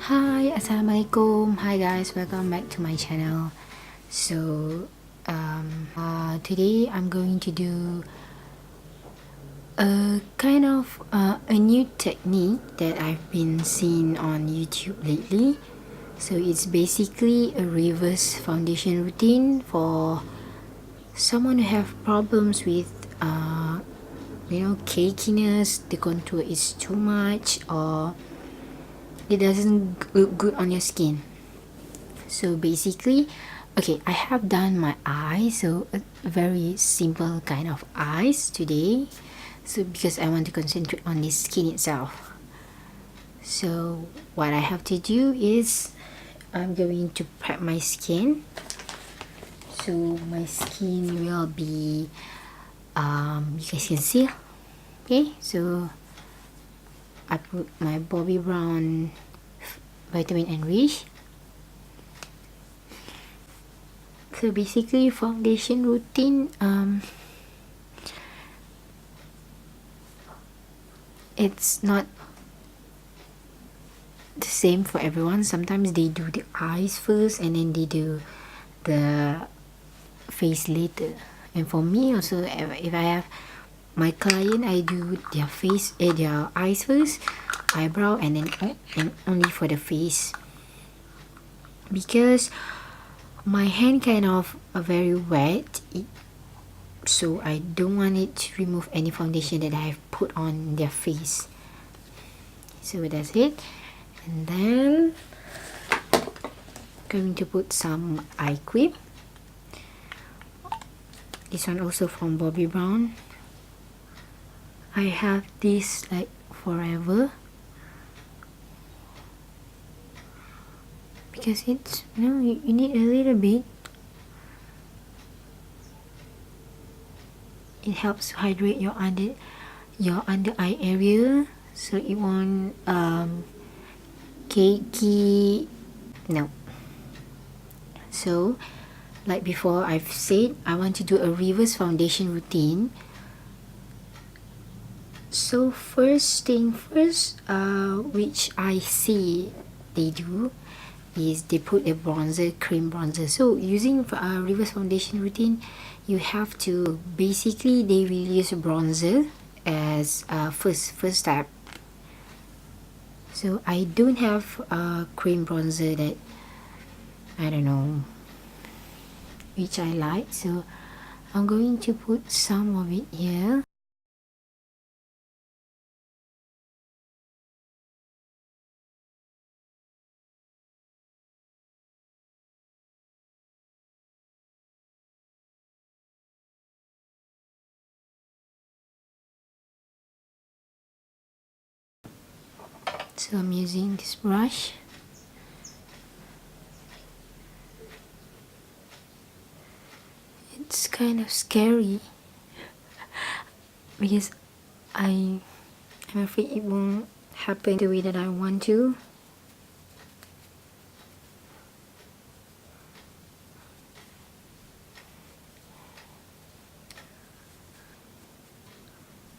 Hi, Assalamualaikum. Hi guys, welcome back to my channel. Today I'm going to do a kind of a new technique that I've been seeing on YouTube lately. So it's basically a reverse foundation routine for someone who have problems with cakiness, the contour is too much, or it doesn't look good on your skin. So basically, okay, I have done my eyes, so a very simple kind of eyes today, so because I want to concentrate on the skin itself. So what I have to do is I'm going to prep my skin, so my skin will be you guys can see. Okay, so I put my Bobbi Brown vitamin enrich. So basically foundation routine, it's not the same for everyone. Sometimes they do the eyes first and then they do the face later. And for me also, if I have my client, I do their face, their eyes first, eyebrow, and then and only for the face, because my hand kind of very wet, so I don't want it to remove any foundation that I have put on their face. So that's it. And then going to put some eye cream. This one also from Bobbi Brown. I have this like forever because it's you need a little bit. It helps hydrate your under eye area, so it won't cakey. No. So like before I've said, I want to do a reverse foundation routine. So first thing first, which I see they do is they put a bronzer, cream bronzer. So using reverse foundation routine, you have to basically they will use bronzer as first step. So I don't have a cream bronzer that I don't know which I like, so I'm going to put some of it here. So I'm using this brush. It's kind of scary because I'm afraid it won't happen the way that I want to.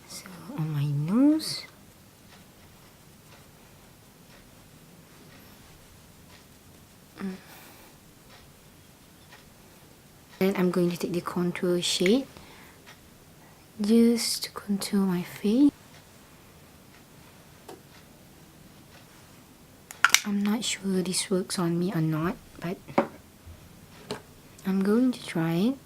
So on my nose. Then I'm going to take the contour shade just to contour my face. I'm not sure this works on me or not, but I'm going to try it.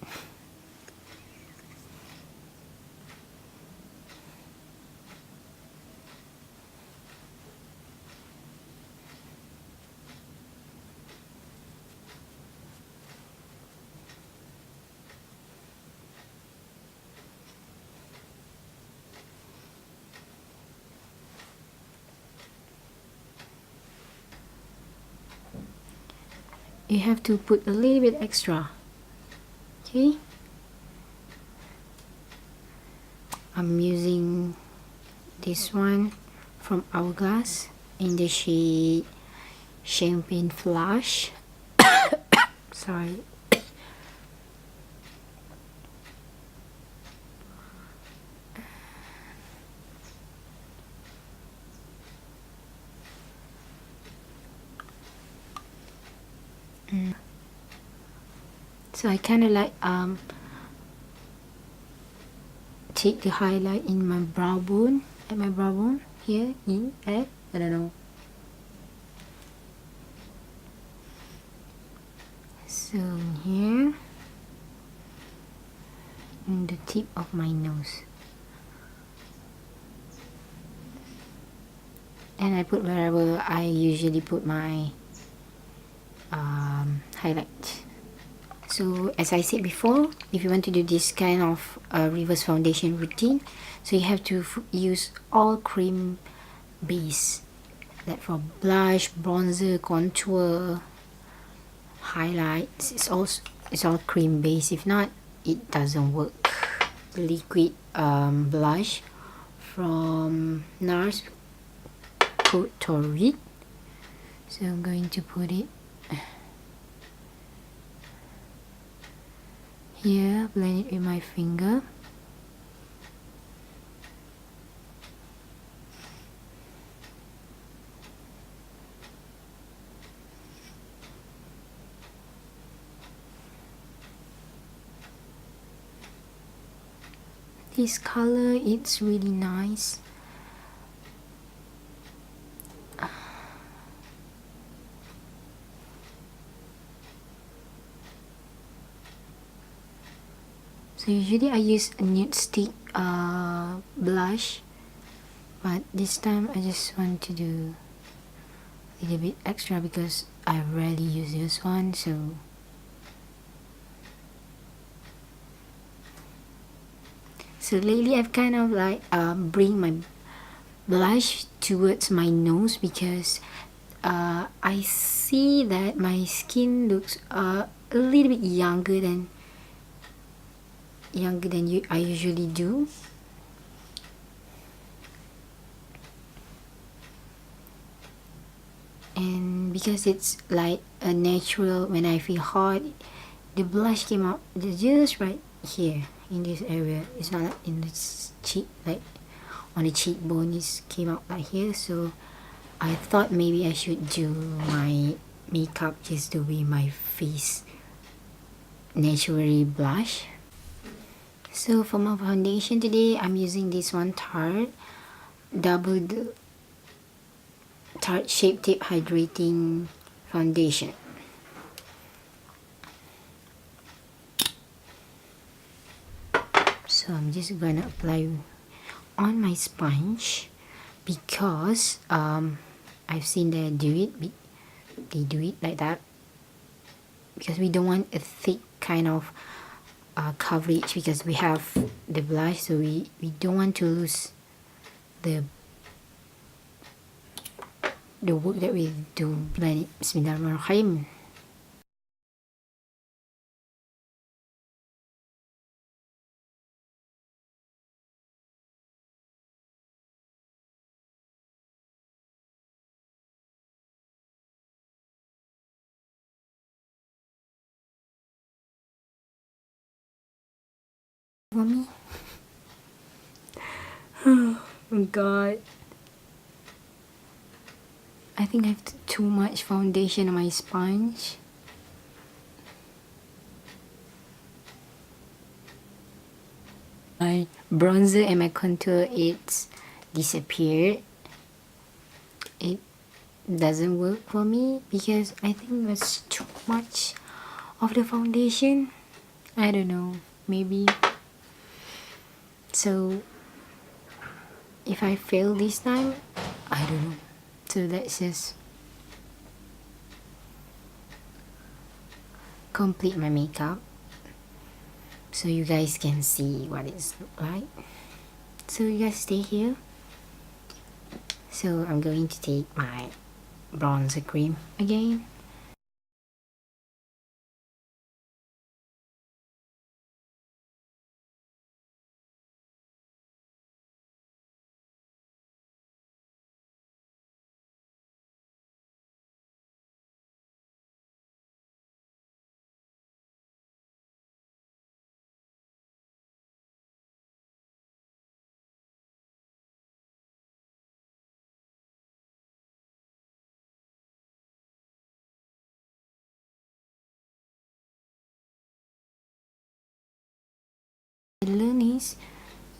You have to put a little bit extra. Okay, I'm using this one from Hourglass in the shade Champagne Flush. Sorry. So I kind of like take the highlight in my brow bone, at my brow bone here, I don't know. So here, in the tip of my nose, and I put wherever I usually put my highlight. So as I said before, if you want to do this kind of reverse foundation routine, so you have to use all cream base, that for blush, bronzer, contour, highlights, it's all cream base. If not, it doesn't work. The liquid blush from NARS code Torrid, so I'm going to put it here, blend it with my finger. This color, it's really nice. So usually I use a nude stick blush, but this time I just want to do a little bit extra because I rarely use this one. So lately I've kind of like bring my blush towards my nose because I see that my skin looks a little bit younger than I usually do. And because it's like a natural, when I feel hot, the blush came out just right here in this area. It's not like in the cheek, like on the cheekbone. It came out like here. So I thought maybe I should do my makeup just the way my face naturally blush. So for my foundation today, I'm using this one Tarte Shape Tape Hydrating Foundation. So I'm just gonna apply on my sponge because I've seen they do it like that because we don't want a thick kind of coverage because we have the blush, so we don't want to lose the work that we do blend it. Bismillahirrahmanirrahim. For me. Oh god. I think I have too much foundation on my sponge. My bronzer and my contour, it's disappeared. It doesn't work for me because I think that's too much of the foundation. I don't know, maybe. So if I fail this time, I don't know. So let's just complete my makeup so you guys can see what it's like. So you guys stay here. So I'm going to take my bronzer cream again. is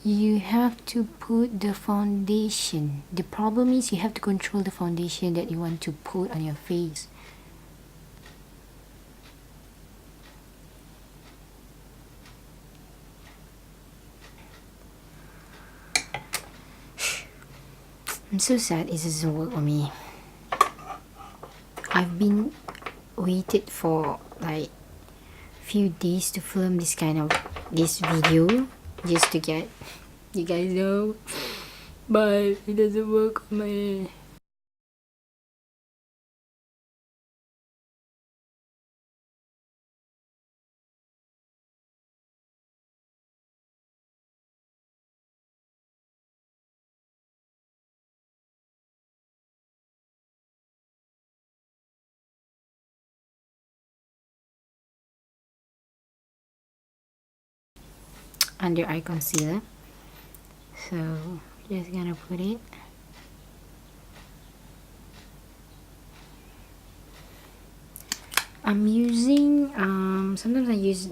you have to put the foundation. The problem is you have to control the foundation that you want to put on your face. I'm so sad it doesn't work on me. I've been waited for like few days to film this video just to get you guys know, but it doesn't work on my. Under eye concealer, so just gonna put it. I'm using sometimes I use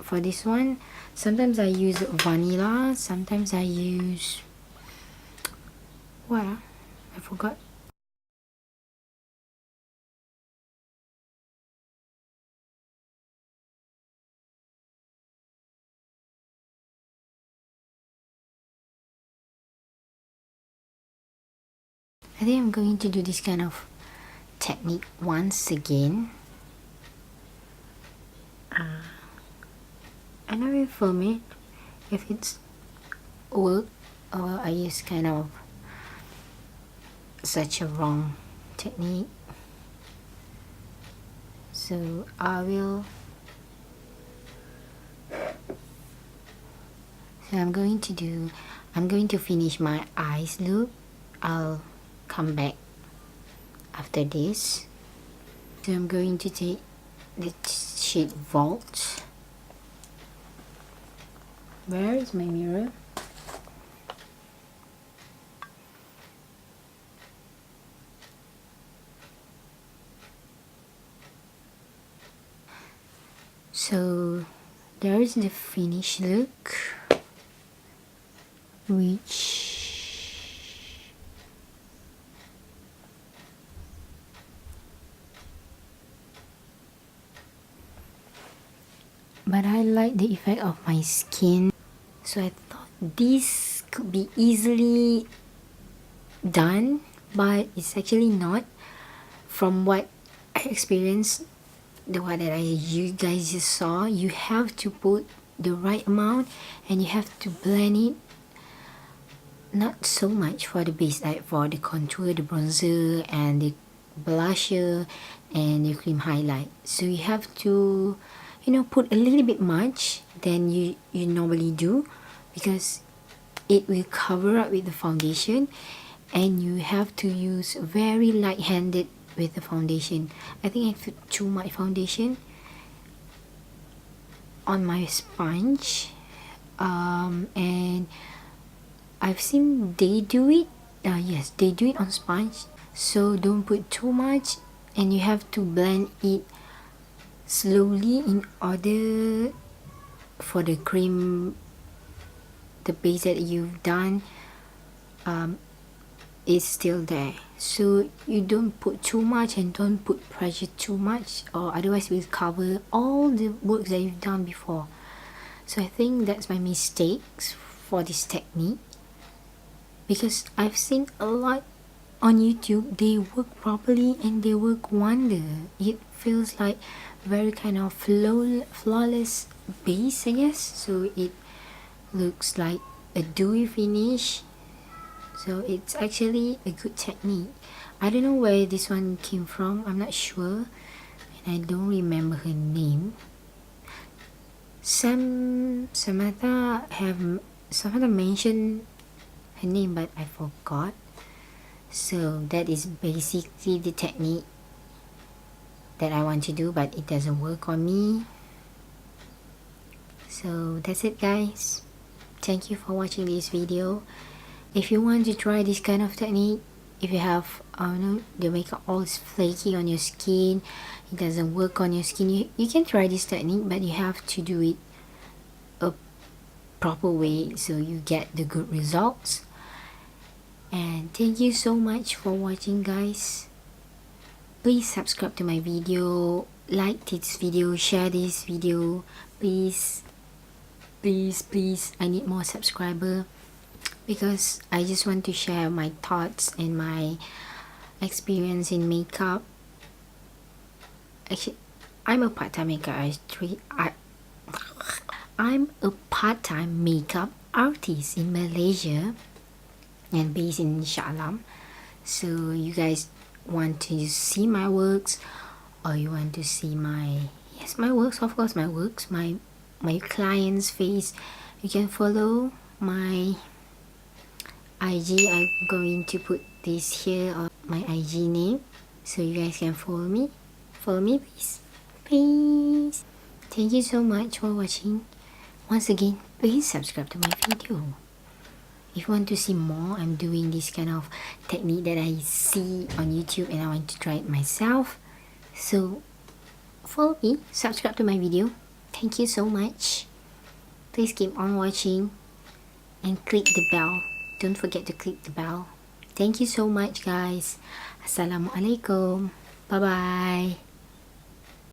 for this one, sometimes I use vanilla, sometimes I use what I forgot. I think I'm going to do this kind of technique once again. I never film it if it's work or I use kind of such a wrong technique. So I'm going to finish my eyes look. I'll come back after this. So I'm going to take the shade Vault. Where is my mirror? So there is the finished look, which but I like the effect of my skin, so I thought this could be easily done, but it's actually not. From what I experienced, the one that you guys just saw, you have to put the right amount and you have to blend it, not so much for the base, like for the contour, the bronzer and the blusher and the cream highlight. So you have to, you know, put a little bit much than you normally do, because it will cover up with the foundation, and you have to use very light-handed with the foundation. I think I put too much foundation on my sponge, and I've seen they do it. Yes, they do it on sponge. So don't put too much, and you have to blend it slowly in order for the cream, the base that you've done, is still there. So you don't put too much and don't put pressure too much, or otherwise it will cover all the work that you've done before. So I think that's my mistakes for this technique, because I've seen a lot on YouTube, they work properly and they work wonder. It feels like very kind of flawless base, I guess. So it looks like a dewy finish. So it's actually a good technique. I don't know where this one came from, I'm not sure, and I don't remember her name. Samantha mentioned her name, but I forgot. So that is basically the technique that I want to do, but it doesn't work on me. So that's it, guys. Thank you for watching this video. If you want to try this kind of technique, if you have the makeup all is flaky on your skin, it doesn't work on your skin, you can try this technique, but you have to do it a proper way so you get the good results. And thank you so much for watching, guys. Please subscribe to my video, like this video, share this video. Please, I need more subscriber, because I just want to share my thoughts and my experience in makeup. Actually, I'm a part-time makeup artist. I'm a part-time makeup artist in Malaysia and based in Shah Alam. So you guys want to see my works, or you want to see my works, of course, my works, my client's face, you can follow my IG. I'm going to put this here on my IG name, so you guys can follow me please. Thank you so much for watching. Once again, please subscribe to my video. If you want to see more, I'm doing this kind of technique that I see on YouTube and I want to try it myself. So follow me, subscribe to my video. Thank you so much. Please keep on watching and click the bell. Don't forget to click the bell. Thank you so much, guys. Assalamualaikum. Bye bye.